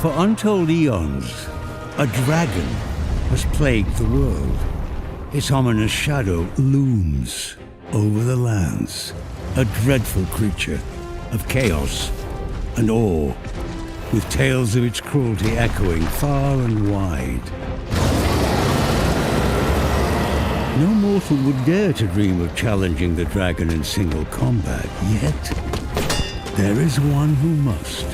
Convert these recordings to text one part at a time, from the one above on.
For untold eons, a dragon has plagued the world. Its ominous shadow looms over the lands, a dreadful creature of chaos and awe, with tales of its cruelty echoing far and wide. No mortal would dare to dream of challenging the dragon in single combat, yet there is one who must.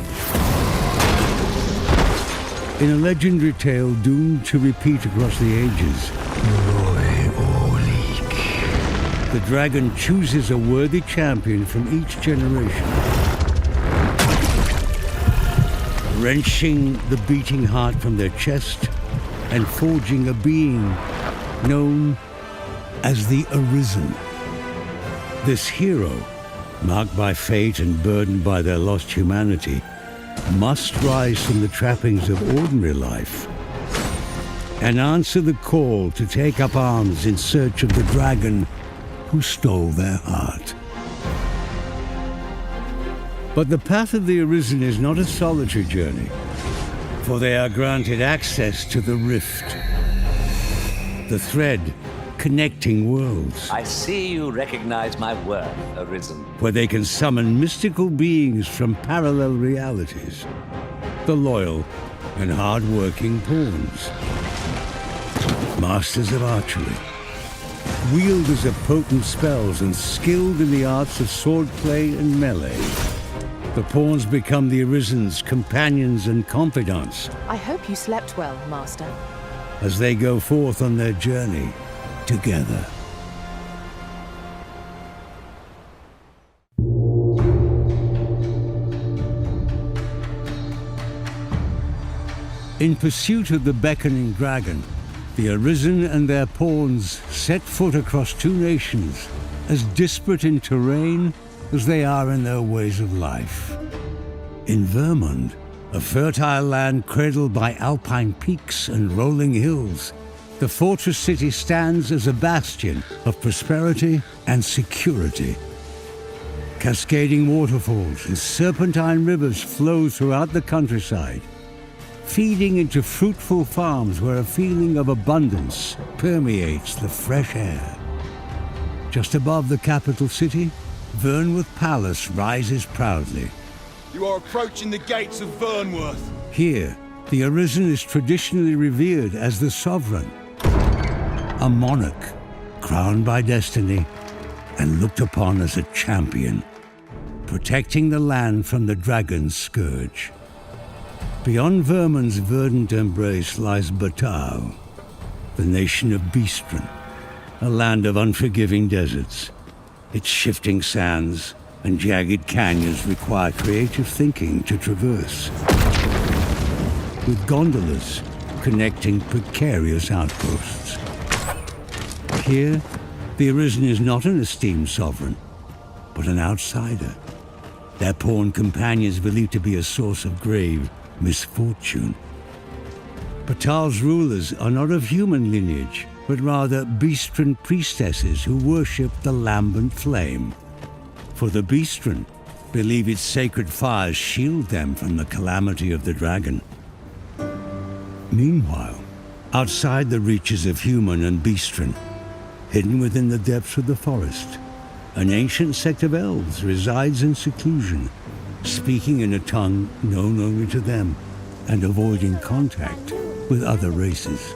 In a legendary tale doomed to repeat across the ages, the dragon chooses a worthy champion from each generation, wrenching the beating heart from their chest and forging a being known as the Arisen. This hero, marked by fate and burdened by their lost humanity, must rise from the trappings of ordinary life and answer the call to take up arms in search of the dragon who stole their heart. But the path of the Arisen is not a solitary journey, for they are granted access to the Rift, the thread connecting worlds. I see you recognize my worth, Arisen. Where they can summon mystical beings from parallel realities, the loyal and hard-working pawns, masters of archery, wielders of potent spells and skilled in the arts of swordplay and melee. The pawns become the Arisen's companions and confidants. I hope you slept well, Master. As they go forth on their journey together. In pursuit of the beckoning dragon, the Arisen and their pawns set foot across two nations, as disparate in terrain as they are in their ways of life. In Vermund, a fertile land cradled by alpine peaks and rolling hills, the fortress city stands as a bastion of prosperity and security. Cascading waterfalls and serpentine rivers flow throughout the countryside, feeding into fruitful farms where a feeling of abundance permeates the fresh air. Just above the capital city, Vernworth Palace rises proudly. You are approaching the gates of Vernworth. Here, the Arisen is traditionally revered as the sovereign, a monarch crowned by destiny and looked upon as a champion, protecting the land from the dragon's scourge. Beyond Vermund's verdant embrace lies Batal, the nation of Beastren, a land of unforgiving deserts. Its shifting sands and jagged canyons require creative thinking to traverse, with gondolas connecting precarious outposts. Here, the Arisen is not an esteemed sovereign, but an outsider, their pawn companions believed to be a source of grave misfortune. Batal's rulers are not of human lineage, but rather Beastren priestesses who worship the lambent flame. For the Beastren believe its sacred fires shield them from the calamity of the dragon. Meanwhile, outside the reaches of human and Beastren, hidden within the depths of the forest, an ancient sect of elves resides in seclusion, speaking in a tongue known only to them and avoiding contact with other races.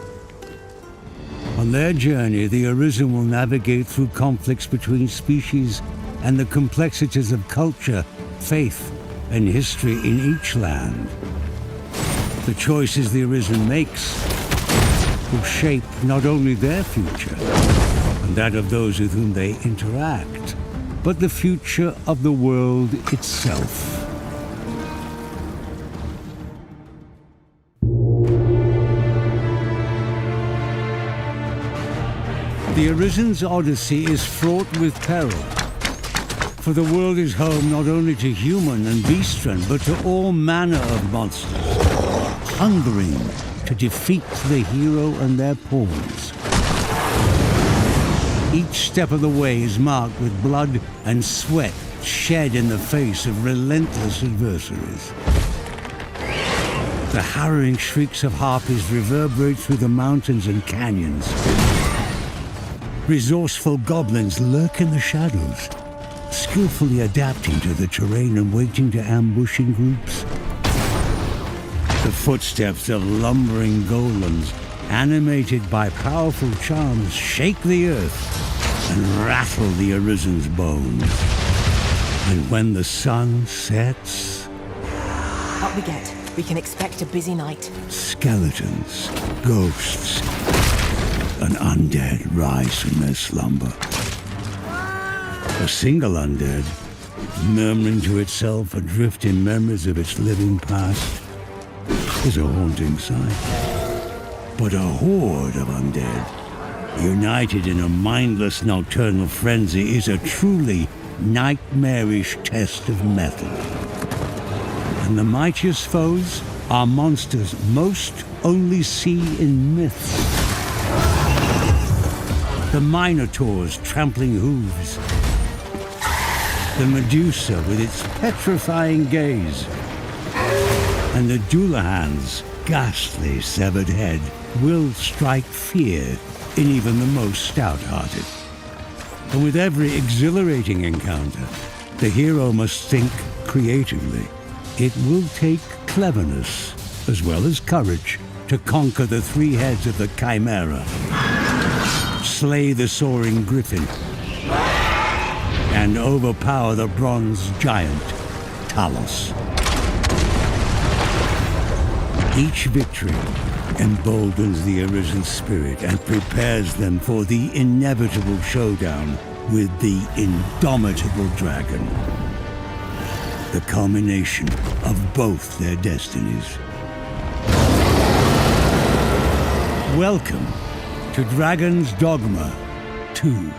On their journey, the Arisen will navigate through conflicts between species and the complexities of culture, faith, and history in each land. The choices the Arisen makes will shape not only their future and that of those with whom they interact, but the future of the world itself. The Arisen's odyssey is fraught with peril, for the world is home not only to human and Beastren, but to all manner of monsters, hungering to defeat the hero and their pawns. Each step of the way is marked with blood and sweat shed in the face of relentless adversaries. The harrowing shrieks of harpies reverberate through the mountains and canyons. Resourceful goblins lurk in the shadows, skillfully adapting to the terrain and waiting to ambush in groups. The footsteps of lumbering golems, animated by powerful charms, shake the earth and rattle the Arisen's bones. And when the sun sets... Up we get. We can expect a busy night. Skeletons, ghosts, and undead rise from their slumber. A single undead, murmuring to itself adrift in memories of its living past, is a haunting sight. But a horde of undead, united in a mindless nocturnal frenzy, is a truly nightmarish test of mettle. And the mightiest foes are monsters most only see in myths. The Minotaur's trampling hooves, the Medusa with its petrifying gaze, and the Dullahan's ghastly severed head will strike fear in even the most stout-hearted. And with every exhilarating encounter, the hero must think creatively. It will take cleverness, as well as courage, to conquer the three heads of the Chimera, slay the soaring griffin, and overpower the bronze giant, Talos. Each victory emboldens the Arisen spirit and prepares them for the inevitable showdown with the indomitable dragon. The culmination of both their destinies. Welcome to Dragon's Dogma 2.